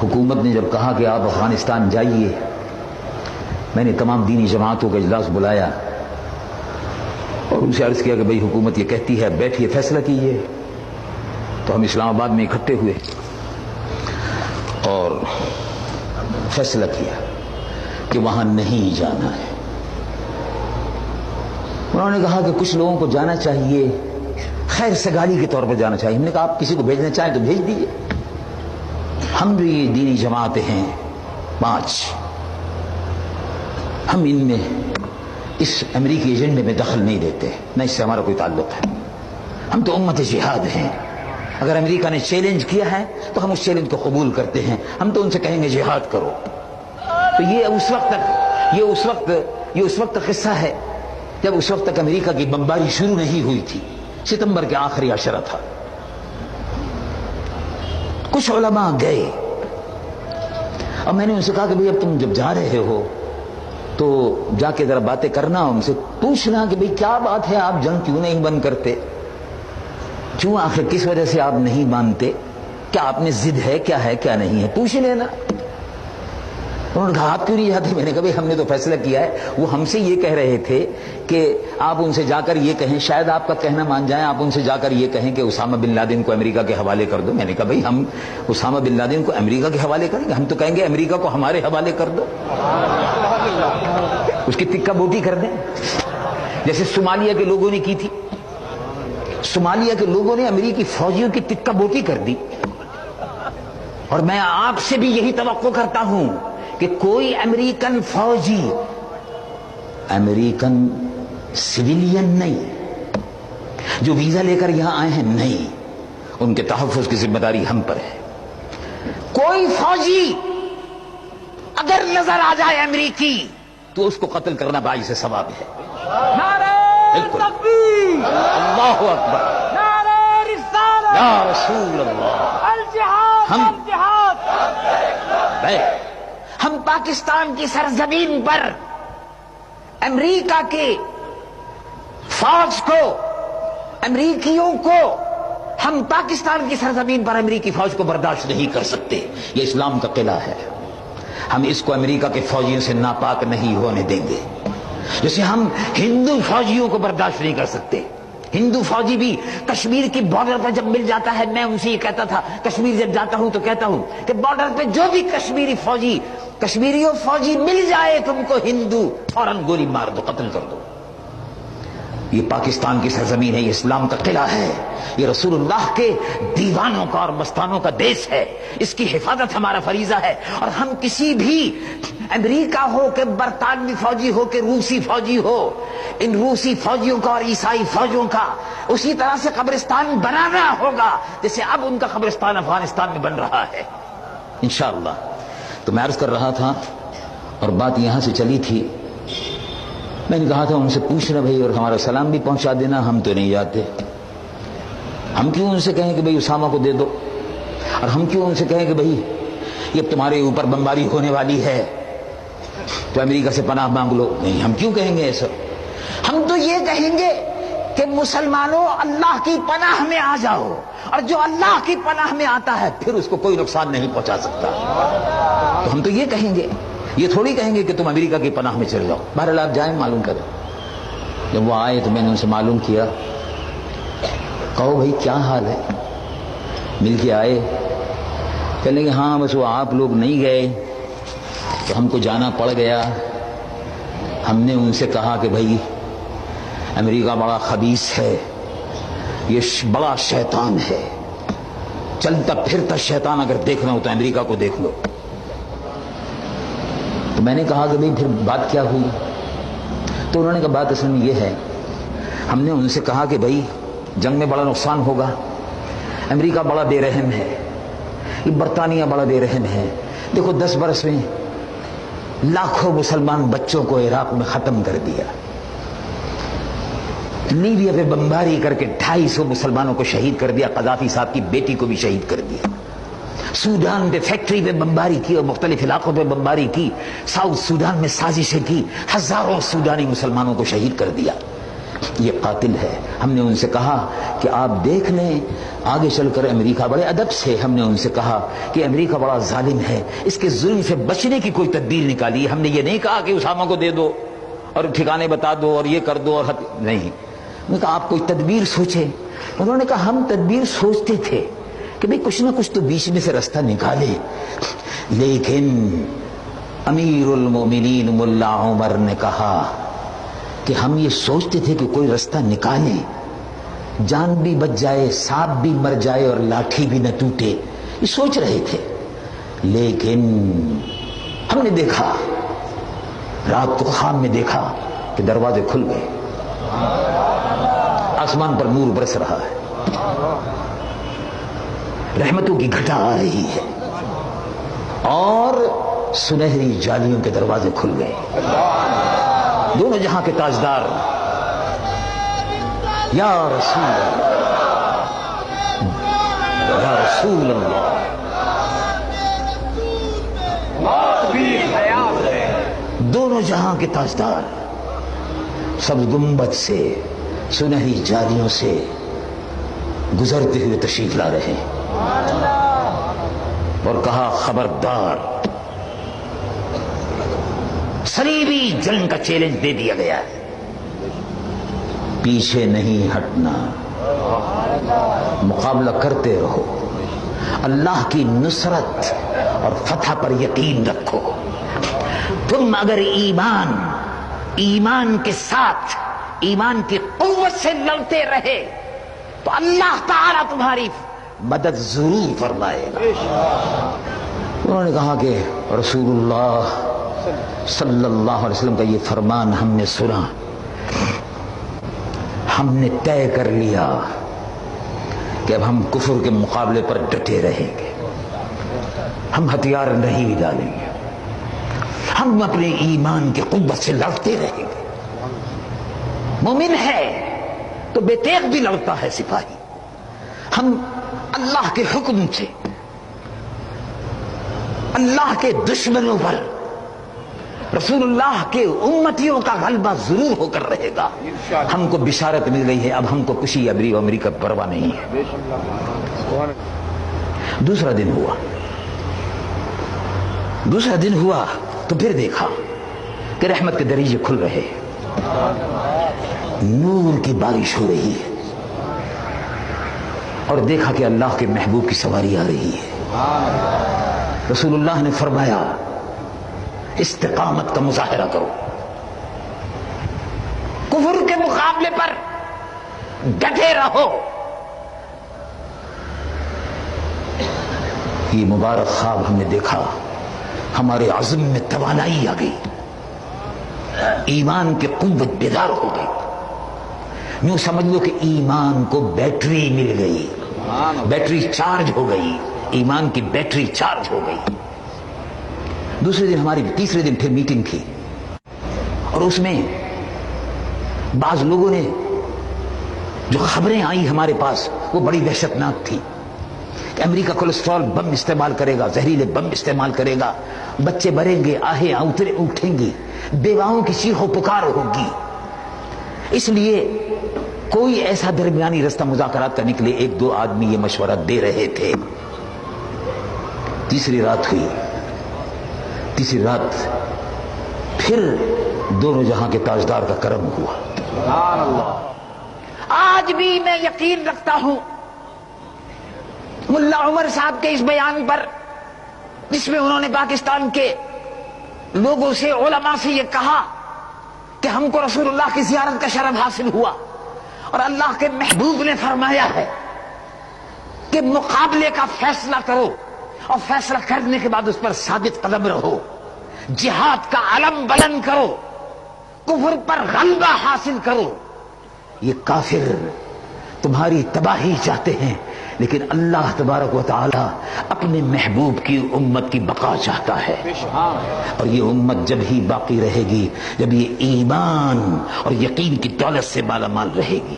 حکومت نے جب کہا کہ آپ افغانستان جائیے، میں نے تمام دینی جماعتوں کا اجلاس بلایا اور ان سے عرض کیا کہ بھئی حکومت یہ کہتی ہے، بیٹھیے فیصلہ کیجیے۔ تو ہم اسلام آباد میں اکٹھے ہوئے اور فیصلہ کیا کہ وہاں نہیں جانا ہے۔ انہوں نے کہا کہ کچھ لوگوں کو جانا چاہیے، خیر سگالی کے طور پر جانا چاہیے۔ ہم نے کہا آپ کسی کو بھیجنا چاہیں تو بھیج دیجیے، ہم بھی دینی جماعتیں ہیں 5، ہم ان میں اس امریکی ایجنڈے میں دخل نہیں دیتے، نہ اس سے ہمارا کوئی تعلق ہے، ہم تو امت جہاد ہیں۔ اگر امریکہ نے چیلنج کیا ہے تو ہم اس چیلنج کو قبول کرتے ہیں، ہم تو ان سے کہیں گے جہاد کرو۔ تو یہ اس وقت قصہ ہے جب اس وقت تک امریکہ کی بمباری شروع نہیں ہوئی تھی، ستمبر کے آخری عشرہ تھا۔ کچھ علماء گئے اور میں نے ان سے کہا کہ بھئی اب تم جب جا رہے ہو تو جا کے ذرا باتیں کرنا، ان سے پوچھنا کہ بھئی کیا بات ہے، آپ جنگ کیوں نہیں بند کرتے، کیوں آخر کس وجہ سے آپ نہیں مانتے، کیا آپ نے ضد ہے، کیا ہے کیا نہیں ہے، پوچھ لینا۔ انہوں نے کہا آپ کیوں نہیں جاتے؟ میں نے کہا بھئی ہم نے تو فیصلہ کیا ہے، وہ ہم سے یہ کہہ رہے تھے کہ آپ ان سے جا کر یہ کہیں، شاید آپ کا کہنا مان جائیں، آپ ان سے جا کر یہ کہیں کہ اسامہ بن لادن کو امریکہ کے حوالے کر دو۔ میں نے کہا بھئی ہم اسامہ بن لادن کو امریکہ کے حوالے کریں گے؟ ہم تو کہیں گے امریکہ کو ہمارے حوالے کر دو، اس کی تکہ بوٹی کر دیں، جیسے صومالیہ کے لوگوں نے کی تھی۔ صومالیہ کے لوگوں نے امریکی فوجیوں کی تکہ بوٹی کر دی، اور میں آپ سے بھی یہی توقع کرتا ہوں کہ کوئی امریکن فوجی، امریکن سویلین نہیں، جو ویزا لے کر یہاں آئے ہیں، نہیں، ان کے تحفظ کی ذمہ داری ہم پر ہے۔ کوئی فوجی اگر نظر آ جائے امریکی تو اس کو قتل کرنا باعث ثواب ہے۔ نعرہ تکبیر، اللہ اکبر، نعرہ رسالت، یا رسول اللہ۔ الجہاد الجہاد۔ ہم پاکستان کی سرزمین پر امریکہ کے فوج کو، امریکیوں کو، ہم پاکستان کی سرزمین پر امریکی فوج کو برداشت نہیں کر سکتے۔ یہ اسلام کا قلعہ ہے، ہم اس کو امریکہ کے فوجیوں سے ناپاک نہیں ہونے دیں گے، جیسے ہم ہندو فوجیوں کو برداشت نہیں کر سکتے۔ ہندو فوجی بھی کشمیر کی بارڈر پر جب مل جاتا ہے، میں ان سے یہ کہتا تھا، کشمیر جب جاتا ہوں تو کہتا ہوں کہ بارڈر پہ جو بھی کشمیریوں فوجی مل جائے تم کو ہندو، فوراً گولی مار دو، قتل کر دو۔ یہ پاکستان کی سرزمین ہے، یہ اسلام کا قلعہ ہے، یہ رسول اللہ کے دیوانوں کا اور مستانوں کا دیش ہے، اس کی حفاظت ہمارا فریضہ ہے۔ اور ہم کسی بھی امریکہ ہو کہ برطانوی فوجی ہو کہ روسی فوجی ہو، ان روسی فوجیوں کا اور عیسائی فوجیوں کا اسی طرح سے قبرستان بنانا ہوگا جیسے اب ان کا قبرستان افغانستان میں بن رہا ہے انشاءاللہ۔ تو میں عرض کر رہا تھا اور بات یہاں سے چلی تھی، میں نے کہا تھا ان سے پوچھنا بھائی اور ہمارا سلام بھی پہنچا دینا، ہم تو نہیں جاتے، ہم کیوں ان سے کہیں کہ بھائی اسامہ کو دے دو، اور ہم کیوں ان سے کہیں کہ بھائی یہ تمہارے اوپر بمباری ہونے والی ہے تو امریکہ سے پناہ مانگ لو، نہیں، ہم کیوں کہیں گے ایسا؟ ہم تو یہ کہیں گے کہ مسلمانوں اللہ کی پناہ میں آ جاؤ، اور جو اللہ کی پناہ میں آتا ہے پھر اس کو کوئی نقصان نہیں پہنچا سکتا۔ تو ہم تو یہ کہیں گے، یہ تھوڑی کہیں گے کہ تم امریکہ کی پناہ میں چلے جاؤ۔ بہرحال آپ جائیں، معلوم کریں۔ جب وہ آئے تو میں نے ان سے معلوم کیا، کہو بھائی کیا حال ہے، مل کے آئے، کہنے کہ ہاں بس وہ آپ لوگ نہیں گئے تو ہم کو جانا پڑ گیا۔ ہم نے ان سے کہا کہ بھائی امریکہ بڑا خبیث ہے، یہ بڑا شیطان ہے، چلتا پھرتا شیطان، اگر دیکھنا ہو تو امریکہ کو دیکھ لو۔ تو میں نے کہا کہ بھائی پھر بات کیا ہوئی؟ تو انہوں نے کہا بات اصل میں یہ ہے، ہم نے ان سے کہا کہ بھائی جنگ میں بڑا نقصان ہوگا، امریکہ بڑا بے رحم ہے، یہ برطانیہ بڑا بے رحم ہے، دیکھو 10 برس میں لاکھوں مسلمان بچوں کو عراق میں ختم کر دیا، لیبیا پہ بمباری کر کے 250 مسلمانوں کو شہید کر دیا، قذافی صاحب کی بیٹی کو بھی شہید کر دیا، سودان پہ فیکٹری پہ بمباری کی اور مختلف علاقوں پہ بمباری کی، ساؤتھ سودان میں سازشیں کی، ہزاروں سودانی مسلمانوں کو شہید کر دیا۔ یہ قاتل ہے. ہم نے ان سے کہا کہ آپ دیکھ لیں آگے چل کر امریکہ. بڑے ادب سے ہم نے ان سے کہا کہ امریکہ بڑا ظالم ہے, اس کے ظلم سے بچنے کی کوئی تدبیر نکالیے. ہم نے یہ نہیں کہا کہ اسامہ کو دے دو اور ٹھکانے بتا دو اور یہ کر دو اور نہیں. انہوں نے کہا آپ کوئی تدبیر سوچیں. انہوں نے کہا ہم تدبیر سوچتے تھے کہ بھئی کچھ نہ کچھ تو بیچ میں سے رستہ نکالے, لیکن امیر المومنین ملا عمر نے کہا کہ ہم یہ سوچتے تھے کہ کوئی رستہ نکالے, جان بھی بچ جائے, سانپ بھی مر جائے اور لاٹھی بھی نہ ٹوٹے, یہ سوچ رہے تھے. لیکن ہم نے دیکھا رات کو خواب میں دیکھا کہ دروازے کھل گئے, آسمان پر نور برس رہا ہے, رحمتوں کی گھٹا آ رہی ہے اور سنہری جالیوں کے دروازے کھل گئے. دونوں جہاں کے تاجدار یا رسول اللہ, یا رسول اللہ, دونوں جہاں کے تاجدار سبز گنبد سے سنہری جالیوں سے گزرتے ہوئے تشریف لا رہے ہیں اور کہا خبردار, صلیبی جنگ کا چیلنج دے دیا گیا ہے, پیچھے نہیں ہٹنا, مقابلہ کرتے رہو, اللہ کی نصرت اور فتح پر یقین رکھو. تم اگر ایمان کے ساتھ ایمان کی قوت سے لڑتے رہے تو اللہ تعالیٰ تمہاری مدد ضرور فرمائے گا. انہوں نے کہا کہ رسول اللہ صلی اللہ علیہ وسلم کا یہ فرمان ہم نے سنا, ہم نے طے کر لیا کہ اب ہم کفر کے مقابلے پر ڈٹے رہیں گے, ہم ہتھیار نہیں ڈالیں گے, ہم اپنے ایمان کی قوت سے لڑتے رہیں گے. مومن ہے تو بے تیغ بھی لڑتا ہے سپاہی. ہم اللہ کے حکم سے اللہ کے دشمنوں پر رسول اللہ کے امتیوں کا غلبہ ضرور ہو کر رہے گا. ہم کو بشارت مل گئی ہے, اب ہم کو کسی ابری و امریکہ پرواہ نہیں ہے. دوسرا دن ہوا تو پھر دیکھا کہ رحمت کے دریچے کھل رہے, نور کی بارش ہو رہی ہے, اور دیکھا کہ اللہ کے محبوب کی سواری آ رہی ہے. رسول اللہ نے فرمایا استقامت کا مظاہرہ کرو, کفر کے مقابلے پر ڈٹے رہو. یہ مبارک خواب ہم نے دیکھا, ہمارے عزم میں توانائی آ گئی, ایمان کی قوت بیدار ہو گئی. یوں سمجھ لو کہ ایمان کو بیٹری مل گئی, بیٹری چارج ہو گئی, ایمان کی بیٹری چارج ہو گئی. تیسرے دن پھر میٹنگ تھی, اور اس میں بعض لوگوں نے جو خبریں آئی ہمارے پاس وہ بڑی وحشتناک تھی کہ امریکہ کولیسٹرول بم استعمال کرے گا, زہریلے بم استعمال کرے گا, بچے مریں گے, آہیں اٹھیں گی, بیواؤں کی چیخ و پکار ہوگی. اس لیے کوئی ایسا درمیانی رستہ مذاکرات کا نکلے. 1-2 آدمی یہ مشورہ دے رہے تھے. تیسری رات پھر دونوں جہاں کے تاجدار کا کرم ہوا. سبحان اللہ. آج بھی میں یقین رکھتا ہوں ملا عمر صاحب کے اس بیان پر, جس میں انہوں نے پاکستان کے لوگوں سے, علماء سے یہ کہا کہ ہم کو رسول اللہ کی زیارت کا شرف حاصل ہوا اور اللہ کے محبوب نے فرمایا ہے کہ مقابلے کا فیصلہ کرو اور فیصلہ کرنے کے بعد اس پر ثابت قدم رہو, جہاد کا علم بلند کرو, کفر پر غلبہ حاصل کرو. یہ کافر تمہاری تباہی چاہتے ہیں, لیکن اللہ تبارک و تعالی اپنے محبوب کی امت کی بقا چاہتا ہے, اور یہ امت جب ہی باقی رہے گی جب یہ ایمان اور یقین کی دولت سے مالا مال رہے گی.